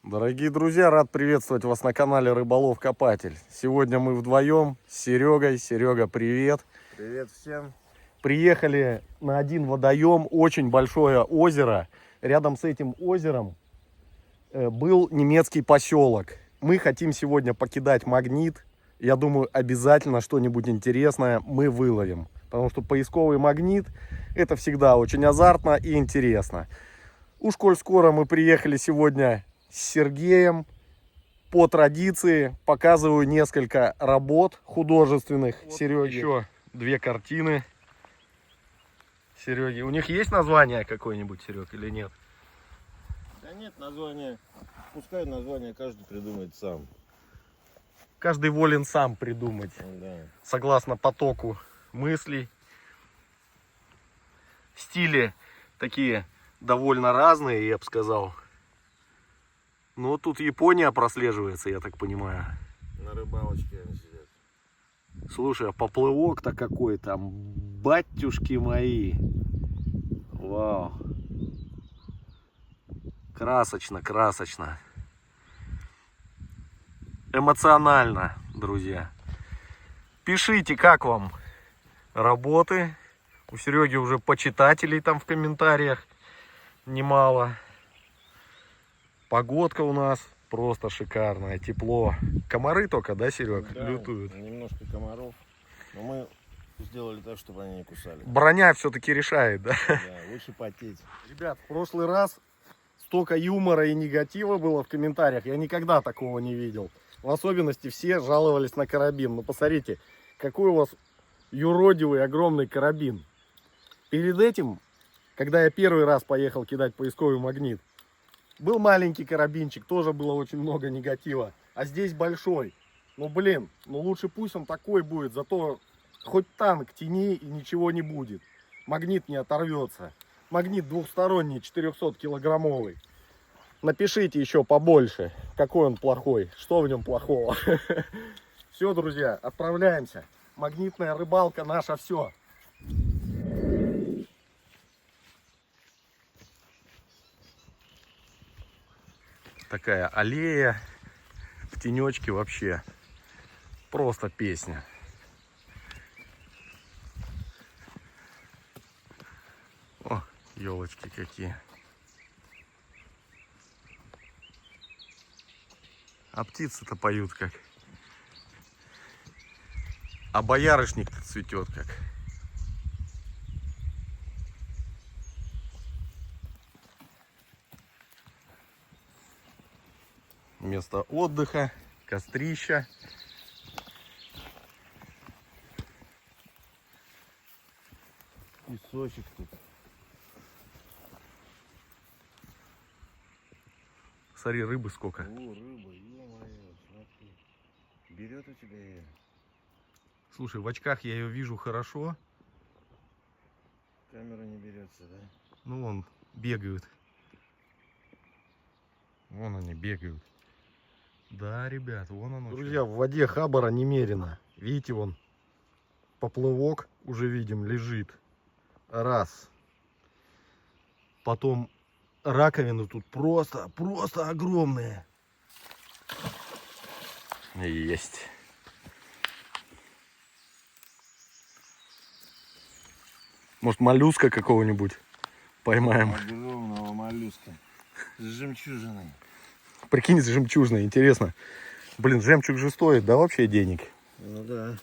Дорогие друзья, рад приветствовать вас на канале Рыболов Копатель. Сегодня мы вдвоем с Серегой. Серега, привет. Привет всем. Приехали на один водоем, очень большое озеро. Рядом с этим озером был немецкий поселок. Мы хотим сегодня покидать Магнит. Я думаю, обязательно что-нибудь интересное мы выловим. Потому что поисковый Магнит — это всегда очень азартно и интересно. Уж коль скоро мы приехали сегодня с Сергеем, по традиции показываю несколько работ художественных. Вот Сереги. Еще две картины Сереги. У них есть название какое-нибудь, Серег, или нет? Да нет, название. Пускай название каждый придумает сам. Каждый волен сам придумать, Да. согласно потоку мыслей. Стили такие довольно разные, я бы сказал. Но тут Япония прослеживается, я так понимаю. На рыбалочке они сидят. Слушай, а поплывок-то какой там, батюшки мои. Вау. Красочно, красочно. Эмоционально, друзья. Пишите, как вам работы. У Сереги уже почитателей там в комментариях немало. Погодка у нас просто шикарная, тепло. Комары только, да, Серег, Да, лютуют? немножко комаров. Но мы сделали так, чтобы они не кусали. Броня все-таки решает, да? Да, лучше потеть. Ребят, в прошлый раз столько юмора и негатива было в комментариях. Я никогда такого не видел. В особенности все жаловались на карабин. Ну, посмотрите, какой у вас юродивый огромный карабин. Перед этим, когда я первый раз поехал кидать поисковый Магнит, был маленький карабинчик, тоже было очень много негатива. А здесь большой. Ну, блин, ну лучше пусть он такой будет, зато хоть танк тяни и ничего не будет. Магнит не оторвется. Магнит двухсторонний, 400-килограммовый. Напишите еще побольше, какой он плохой, что в нем плохого. Все, друзья, отправляемся. Магнитная рыбалка наша все. Такая аллея в тенечке, вообще просто песня. О, елочки какие. А птицы-то поют как. А боярышник-то цветет как. Место отдыха, кострища. Песочек тут. Смотри, рыбы сколько. О, рыба, ё-моё, смотри. Берет у тебя ее. Слушай, в очках я ее вижу хорошо. Камера не берется, да? Ну, вон бегают. Вон они бегают. Да, ребят, вон оно. Друзья, в воде хабара немерено. Видите, вон поплывок уже видим, лежит. Раз. Потом раковины тут просто огромные. Есть. Может, моллюска какого-нибудь поймаем. Огромного моллюска. С жемчужиной. Прикинь, с жемчужной, интересно. Блин, жемчуг же стоит, да, вообще денег? Ну да,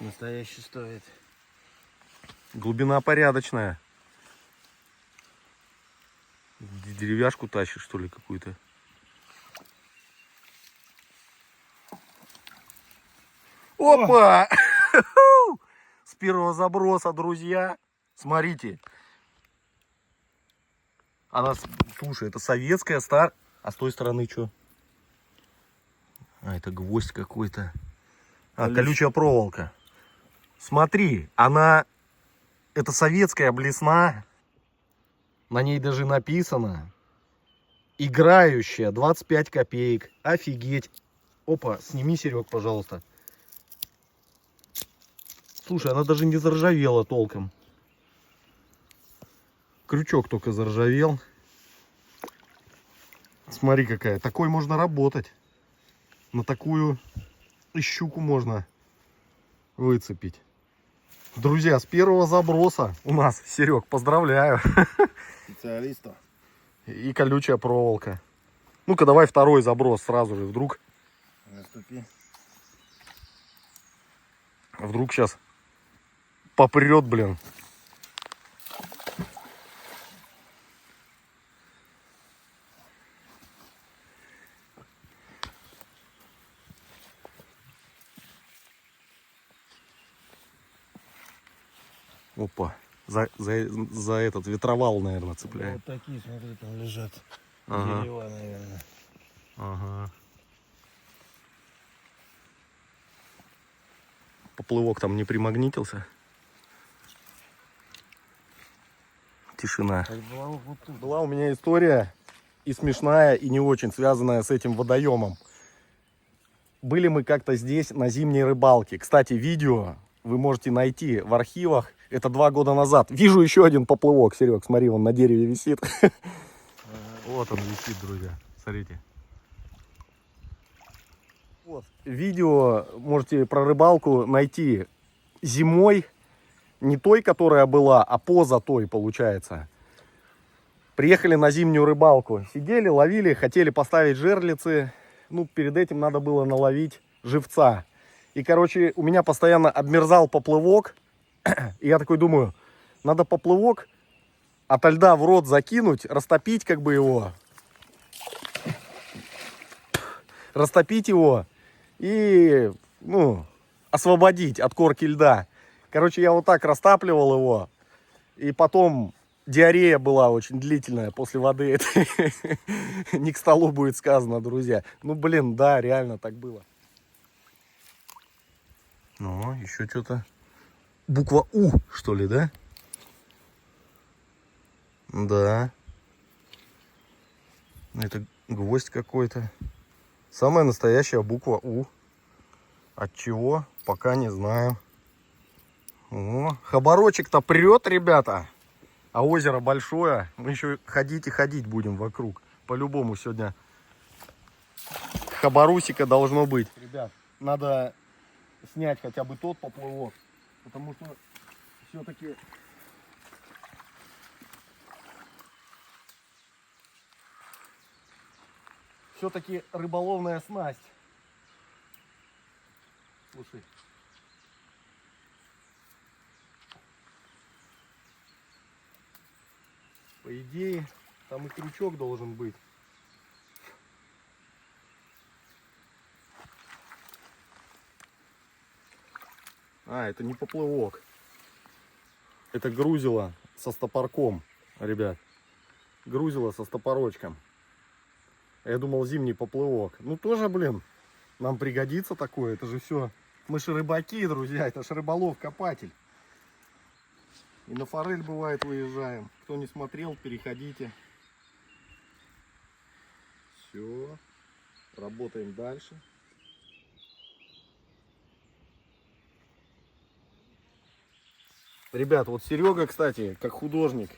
настоящий стоит. Глубина порядочная. Деревяшку тащит, что ли, какую-то. Опа! С первого заброса, друзья. Смотрите. Она, слушай, это советская А с той стороны что? А, это гвоздь какой-то. А, колючая проволока. Смотри, она... Это советская блесна. На ней даже написано. Играющая, 25 копеек. Офигеть. Опа, сними, Серег, пожалуйста. Слушай, она даже не заржавела толком. Крючок только заржавел. Смотри какая. Такой можно работать. На такую и щуку можно выцепить. Друзья, с первого заброса у нас, Серег, поздравляю. Специалиста. И колючая проволока. Ну-ка, давай второй заброс сразу же. Наступи. Вдруг сейчас попрет, блин. Опа. За этот ветровал, наверное, цепляет. Вот такие, смотри, там лежат. Ага. Дерева, наверное. Ага. Поплывок там не примагнитился. Тишина. Так была вот тут. Была у меня история и смешная, и не очень, связанная с этим водоемом. Были мы как-то здесь на зимней рыбалке. Кстати, видео вы можете найти в архивах. Это 2 года назад. Вижу еще один поплывок, Серег, смотри, он на дереве висит. Вот он висит, друзья. Смотрите. Вот. Видео можете про рыбалку найти зимой. Не той, которая была, а поза той, получается. Приехали на зимнюю рыбалку. Сидели, ловили, хотели поставить жерлицы. Ну, перед этим надо было наловить живца. И, короче, у меня постоянно обмерзал поплывок. И я такой думаю, надо поплывок ото льда в рот закинуть, растопить как бы его. Растопить его и, ну, освободить от корки льда. Короче, я вот так растапливал его. И потом диарея была очень длительная после воды этой. Не к столу будет сказано, друзья. Ну, блин, да, реально так было. Ну, еще что-то. Буква У, что ли, да? Да. Это гвоздь какой-то. Самая настоящая буква У. От чего? Пока не знаю. О, хабарочек-то прет, ребята. А озеро большое. Мы еще ходить и ходить будем вокруг. По-любому сегодня хабарусика должно быть. Ребят, надо снять хотя бы тот поплывок. Потому что все-таки рыболовная снасть. Слушай. По идее, там и крючок должен быть. А, это не поплывок. Это грузило со стопорком, ребят. Грузило со стопорочком. Я думал, зимний поплывок. Ну тоже, блин, нам пригодится такое. Это же все. Мы же рыбаки, друзья. Это же рыболов-копатель. И на форель бывает выезжаем. Кто не смотрел, переходите. Все. Работаем дальше. Ребят, вот Серега, кстати, как художник.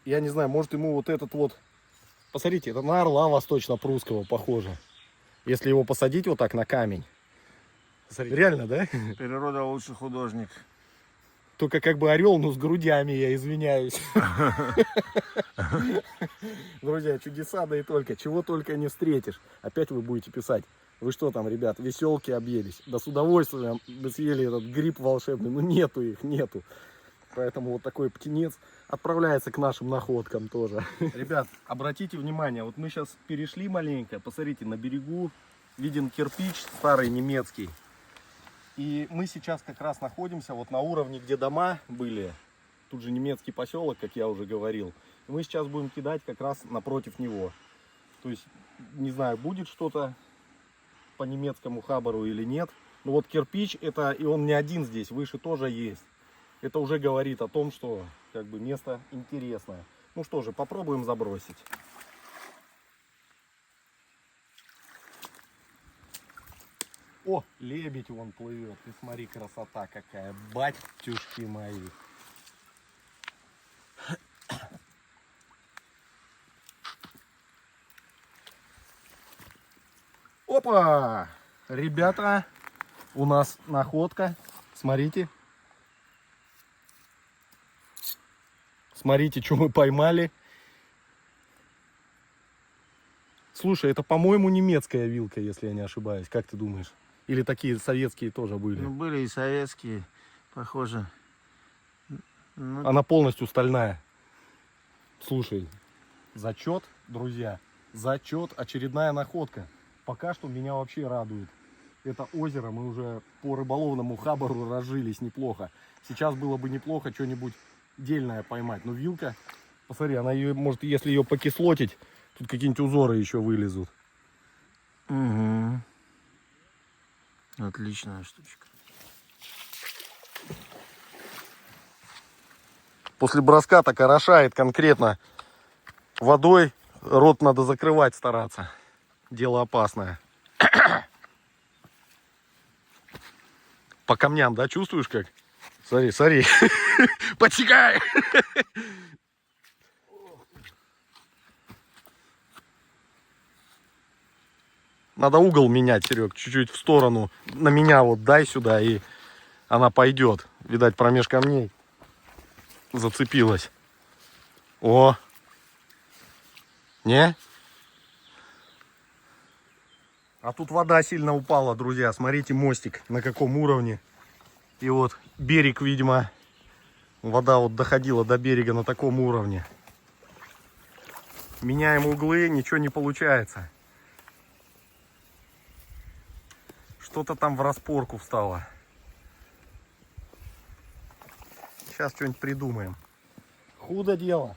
Я не знаю, может ему вот этот вот... Посмотрите, это на орла восточно-прусского похоже. Если его посадить вот так на камень. Смотрите. Реально, да? Природа лучший художник. Только как бы орел, но с грудями, я извиняюсь. Друзья, чудеса, да и только. Чего только не встретишь. Опять вы будете писать. Вы что там, ребят, веселки объелись? Да с удовольствием бы съели этот гриб волшебный. Ну нету их, нету. Поэтому вот такой птенец отправляется к нашим находкам тоже. Ребят, обратите внимание, вот мы сейчас перешли маленько. Посмотрите, на берегу виден кирпич старый немецкий. И мы сейчас как раз находимся вот на уровне, где дома были. Тут же немецкий поселок, как я уже говорил. И мы сейчас будем кидать как раз напротив него. То есть, не знаю, будет что-то по немецкому хабару или нет. Но вот кирпич, это и он не один здесь, выше тоже есть. Это уже говорит о том, что как бы место интересное. Ну что же, попробуем забросить. О, лебедь вон плывет. Ты смотри, красота какая. Батюшки мои. Опа! Ребята, у нас находка. Смотрите. Смотрите, что мы поймали. Слушай, это, по-моему, немецкая вилка, если я не ошибаюсь. Как ты думаешь? Или такие советские тоже были? Ну, были и советские, похоже. Ну, Она полностью стальная. Слушай, зачет, друзья. Зачет, очередная находка. Пока что меня вообще радует. Это озеро мы уже по рыболовному хабару разжились неплохо. Сейчас было бы неплохо что-нибудь дельное поймать. Но вилка, посмотри, она ее, может, если ее покислотить, тут какие-нибудь узоры еще вылезут. угу. Отличная штучка. После броска так орошает конкретно водой. Рот надо закрывать, стараться. Дело опасное. По камням, да, чувствуешь как? Смотри, смотри. Подсекай! Надо угол менять, Серег, чуть-чуть в сторону. На меня вот дай сюда, и она пойдет. Видать, промеж камней зацепилась. О! Не? А тут вода сильно упала, друзья. Смотрите, мостик на каком уровне. И вот берег, видимо, вода вот доходила до берега на таком уровне. Меняем углы, ничего не получается. Что-то там в распорку встало. Сейчас что-нибудь придумаем. Худо дело.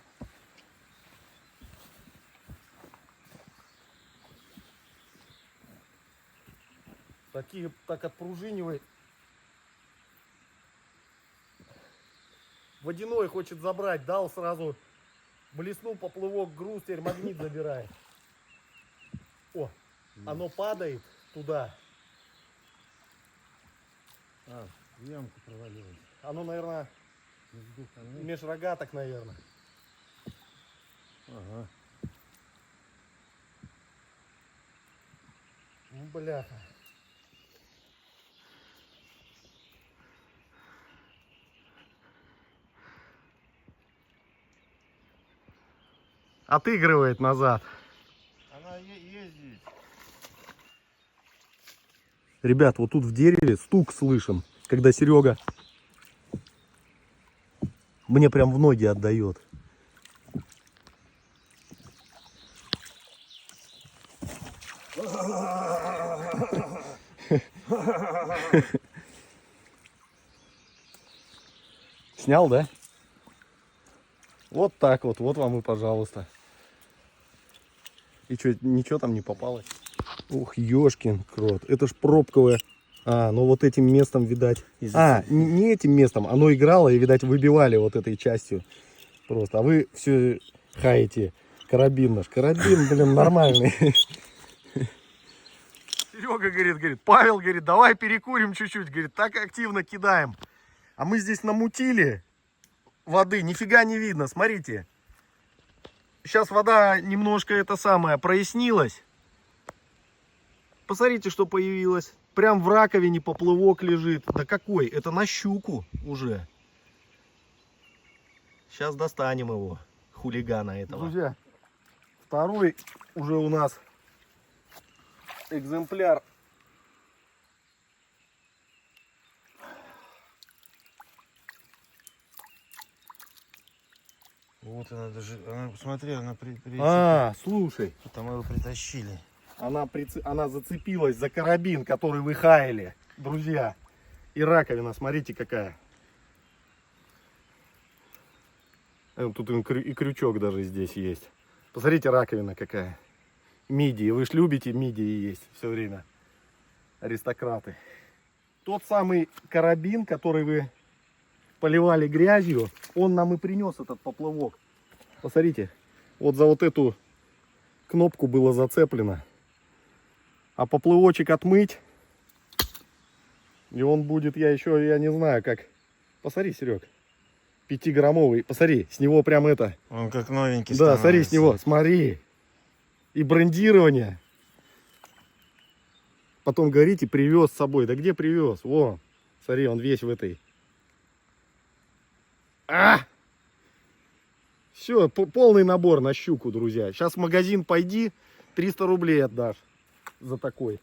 Такие так отпружинивает. Водяной хочет забрать, дал сразу, блеснул поплывок, груз, теперь магнит забирает. О, оно падает туда. А, в ямку провалилось. Оно, наверное, меж рогаток, наверное. Ага. Ну, бляха. Отыгрывает назад. Она есть здесь. Ребят, вот тут в дереве стук слышен, когда Серега мне прям в ноги отдает. Снял, да? Вот так вот, вот вам и пожалуйста. И что, ничего там не попалось? Ух, ёшкин крот, это ж пробковое. А, ну вот этим местом, видать. А, не этим местом, оно играло и, видать, выбивали вот этой частью. Просто, а вы все хаете. Карабин наш. Карабин, блин, нормальный. Серега говорит, Павел говорит, давай перекурим чуть-чуть. Говорит, так активно кидаем. А мы здесь намутили воды, нифига не видно, смотрите. Сейчас вода немножко это самое прояснилась. Посмотрите, что появилось. Прям в раковине поплывок лежит. Да какой? Это на щуку уже. Сейчас достанем его, хулигана этого. Друзья, второй уже у нас экземпляр. Вот она даже, она, посмотри, она А, слушай. Там его притащили. Она зацепилась за карабин, который вы хаяли, друзья. И раковина, смотрите какая. Тут и крючок даже здесь есть. Посмотрите, раковина какая. Мидии. Вы ж любите мидии есть все время. Аристократы. Тот самый карабин, который вы поливали грязью, он нам и принес этот поплавок. Посмотрите, вот за вот эту кнопку было зацеплено. А поплывочек отмыть, и он будет, я не знаю как. Посмотри, Серег, 5-граммовый, посмотри, с него прям это. Он как новенький Да, становится. смотри с него, смотри. И брендирование. Потом говорите, привез с собой. Да где привез? Во, смотри, он весь в этой. Все, полный набор на щуку, друзья. Сейчас в магазин пойди, 300 рублей отдашь за такой.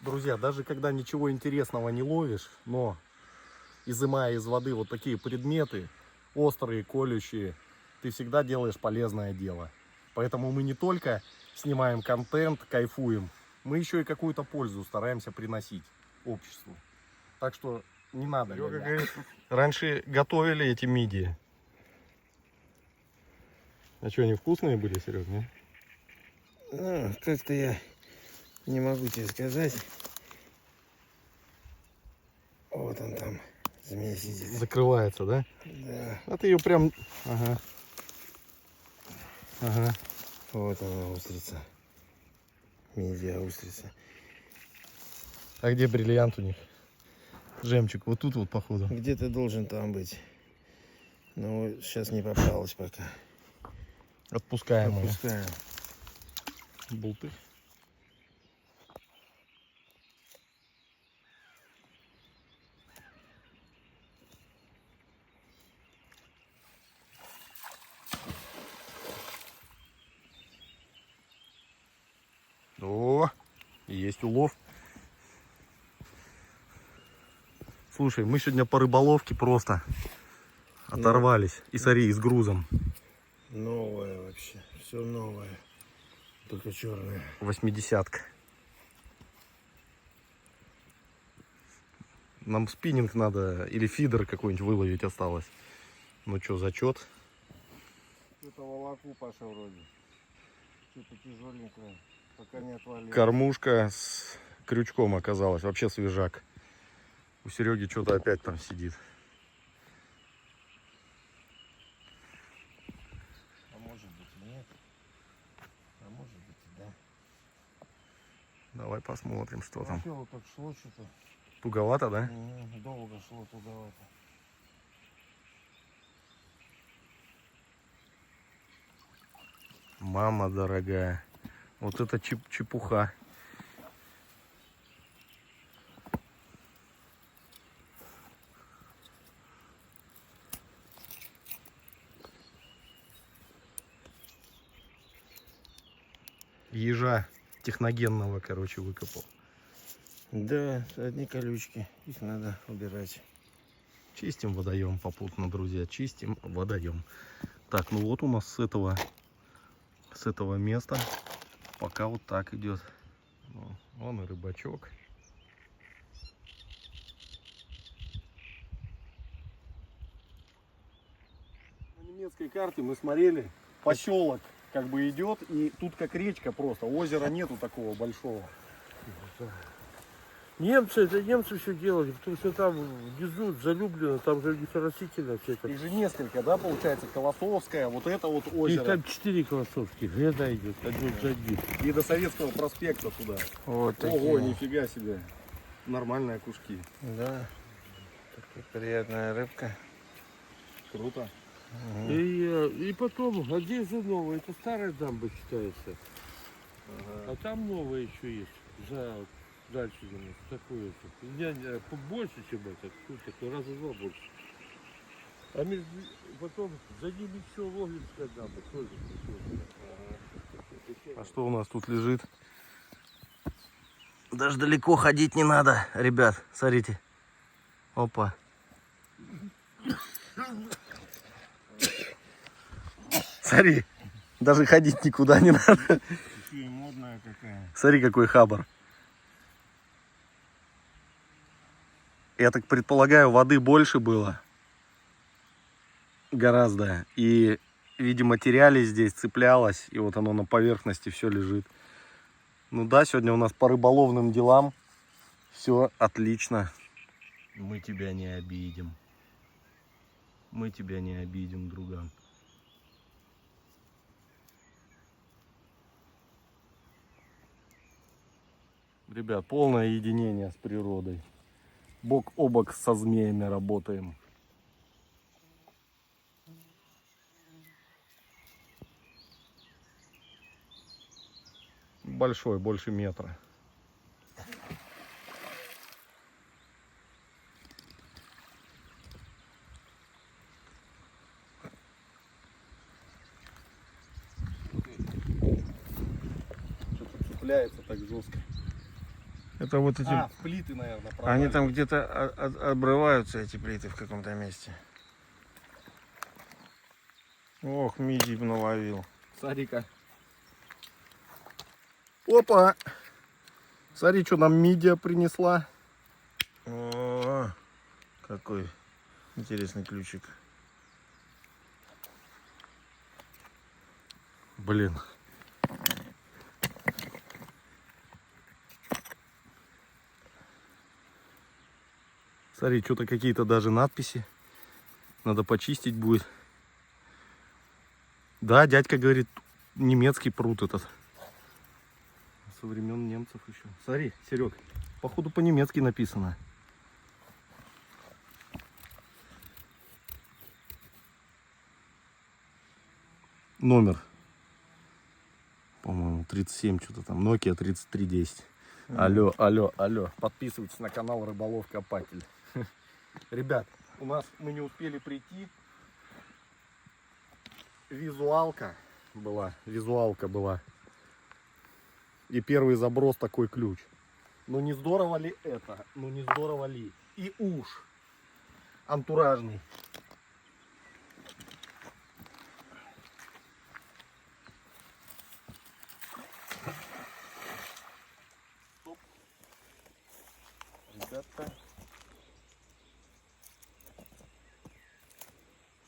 Друзья, даже когда ничего интересного не ловишь, но изымая из воды вот такие предметы, острые, колющие, ты всегда делаешь полезное дело. Поэтому мы не только снимаем контент, кайфуем, мы еще и какую-то пользу стараемся приносить обществу. Так что не надо. Раньше готовили эти мидии. А что, они вкусные были, Серег, не? Ну, как-то я не могу тебе сказать. Вот он там, змея сидит. Закрывается, да? Да. А ты ее прям... Ага. Ага. Вот она, устрица. Мидия, устрица. А где бриллиант у них? Жемчуг. Вот тут вот, походу. Где-то должен там быть. Но сейчас не попалась пока. Отпускаем ее. Отпускаем. Болты. О, есть улов. Слушай, мы сегодня по рыболовке просто оторвались. И смотри, и с грузом. Новое вообще. Все новое. Только черное. 80-ка. Нам спиннинг надо или фидер какой-нибудь выловить осталось. Ну что, зачет? Что-то волоку, Паша, вроде. Что-то тяжеленькое. Пока не отвалилось. Кормушка с крючком оказалась. Вообще свежак. У Сереги что-то опять там сидит. А может быть и нет. А может быть и да. Давай посмотрим, что там. Вообще вот так шло что-то. Туговато, да? Долго шло, туговато. Мама дорогая. Вот это чепуха. Ежа техногенного, короче, выкопал. Да, одни колючки. Их надо убирать. Чистим водоем попутно, друзья. Чистим водоем. Так, ну вот у нас с этого места пока вот так идет. Ну, вон и рыбачок. На немецкой карте мы смотрели, поселок как бы идет, и тут как речка просто, озера нету такого большого. Немцы, это немцы все делали, потому что там внизу залюблено, там же растительность все это. Их же несколько, да, получается, Колосовская, вот это вот Их озеро. там 4 колосовских, ряда идет, один за одним. И до Советского проспекта туда. Вот такие. Ого, нифига себе. Нормальные окушки. Да. Такая приятная рыбка. Круто. И потом, а где же новая? Это старая дамба считается. Ага. А там новая еще есть. Дальше такое. Больше, чем это. Тут такой раза два больше. А потом за ними еще Логинская дамба тоже. А что у нас тут лежит? Даже далеко ходить не надо, ребят. Смотрите. Опа. Смотри, даже ходить никуда не надо. Еще и модная какая. Смотри, какой хабар. Я так предполагаю, воды больше было. Гораздо. И, видимо, теряли здесь, цеплялось. И вот оно на поверхности все лежит. Ну да, сегодня у нас по рыболовным делам. Все отлично. Мы тебя не обидим. Мы тебя не обидим, друган. Ребят, полное единение с природой. Бок о бок со змеями работаем. Большой, больше метра. Что-то цепляется так жестко. Это вот эти... А, в плиты, наверное, Они там где-то обрываются, эти плиты, в каком-то месте. Ох, мидий наловил. Смотри-ка. Опа! Смотри, что нам мидия принесла. О, какой интересный ключик. Блин. Смотри, что-то какие-то даже надписи. Надо почистить будет. Да, дядька говорит, немецкий пруд этот. Со времен немцев еще. Смотри, Серег, походу по-немецки написано. Номер. По-моему, 37 что-то там. Nokia 3310. Алло, алло, алло. Подписывайтесь на канал Рыболов Копатель. Ребят, мы не успели прийти. Визуалка была. И первый заброс такой ключ. Ну не здорово ли это? Ну не здорово ли? И уж антуражный. Стоп. Ребята.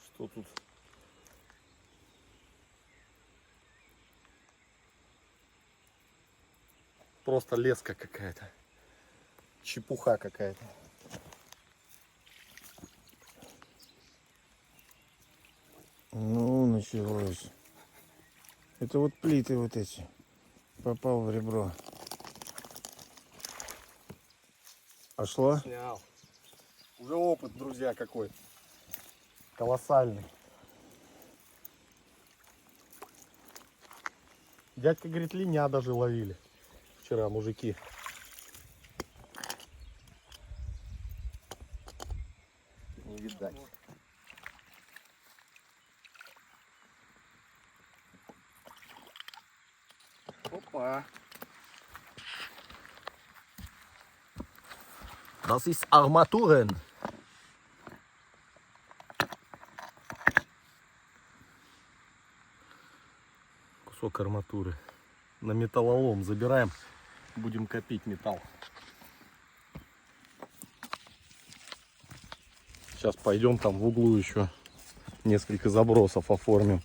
Что тут? Просто леска какая-то. Чепуха какая-то. Ну, началось. Это вот плиты вот эти. Попал в ребро. А шло? Снял. Уже опыт, друзья, какой. Колоссальный. Дядька говорит, линя даже ловили. Вчера мужики. Не видать. Опа. Das ist Armaturen. Кусок арматуры. На металлолом забираем. Будем копить металл. Сейчас пойдем там в углу еще несколько забросов оформим.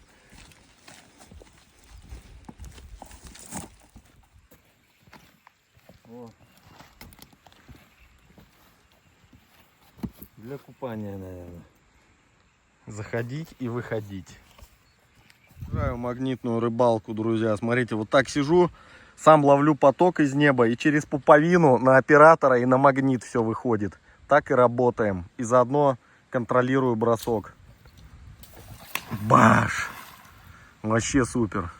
О. Для купания, наверное. Заходить и выходить. Играю магнитную рыбалку, друзья. Смотрите, вот так сижу, сам ловлю поток из неба и через пуповину на оператора и на магнит все выходит. Так и работаем. И заодно контролирую бросок. Баш! Вообще супер.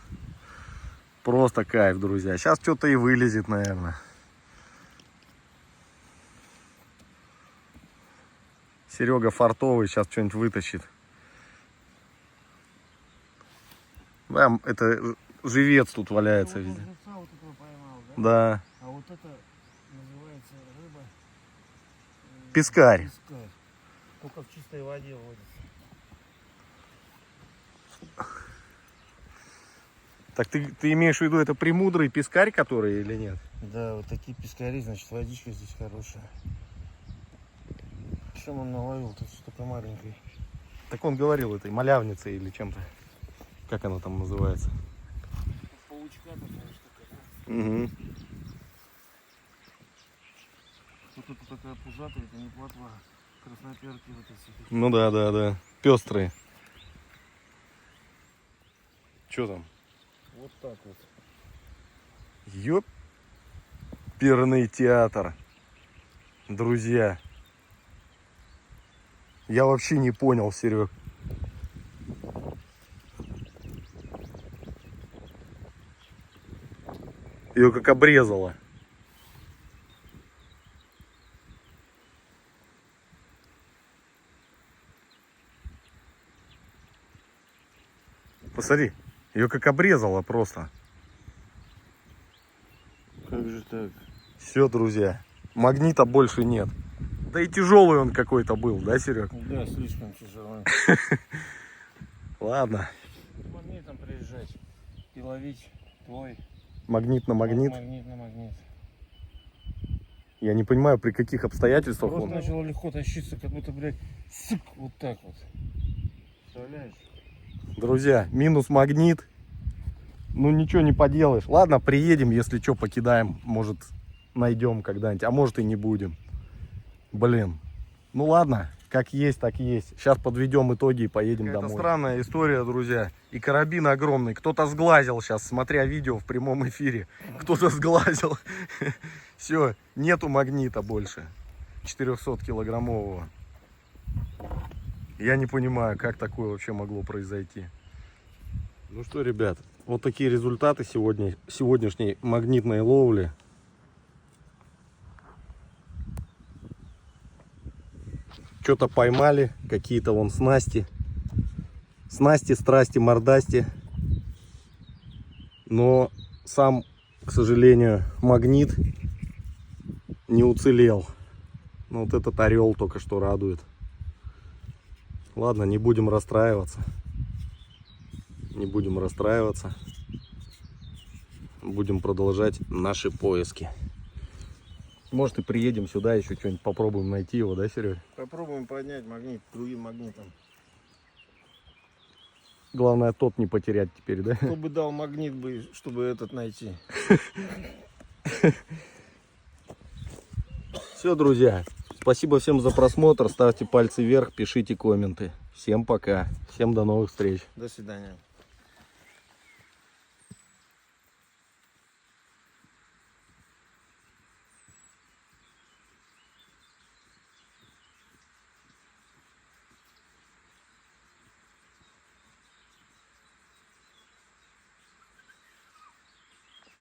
Просто кайф, друзья. Сейчас что-то и вылезет, наверное. Серега фартовый сейчас что-нибудь вытащит. Да, это живец тут валяется везде. Вот этого поймал, да? Да. А вот это называется рыба Пескарь. пескарь. Только в чистой воде водится. Так ты имеешь в виду, это премудрый пескарь, который или нет? Да, вот такие пескари, значит, водичка здесь хорошая. Чем он наловил? Тут что-то маленькое. Так он говорил этой малявницей или чем-то. Как она там называется? Паучка такая штука. Угу. Вот это такая пузатая, это не плотва. Красноперки вот эти. Ну да. Пестрые. Что там? Вот так вот. Ёп. Оперный театр. Друзья. Я вообще не понял, Серег. Ее как обрезало. Посмотри, ее как обрезало просто. Как же так? Все, друзья, магнита больше нет. Да и тяжелый он какой-то был, да, Серег? Да, слишком тяжело. Ладно. Магнитом приезжать и ловить твой Магнит на магнит. Магнит на магнит. Я не понимаю, при каких обстоятельствах Просто он... начало легко тащиться, как будто, блядь, сык, вот так вот. Представляешь? Друзья, минус магнит. Ну ничего не поделаешь. Ладно, приедем, если что, покидаем. Может, найдем когда-нибудь. А может и не будем. Блин. Ну ладно, как есть, так есть. Сейчас подведем итоги и поедем домой. Это странная история, друзья. И карабин огромный. Кто-то сглазил сейчас, смотря видео в прямом эфире. Кто-то сглазил. Все, нету магнита больше. 400-килограммового. Я не понимаю, как такое вообще могло произойти. Ну что, ребят, вот такие результаты сегодняшней магнитной ловли. Что-то поймали, какие-то вон снасти. Снасти, страсти, мордасти. Но сам, к сожалению, магнит не уцелел. Ну, вот этот орел только что радует. Ладно, не будем расстраиваться. Не будем расстраиваться. Будем продолжать наши поиски. Может и приедем сюда, еще что-нибудь попробуем найти его, да, Серега? Попробуем поднять магнит другим магнитом. Главное, тот не потерять теперь, да? Кто бы дал магнит, бы, чтобы этот найти. Все, друзья. Спасибо всем за просмотр. Ставьте пальцы вверх, пишите комменты. Всем пока. Всем до новых встреч. До свидания.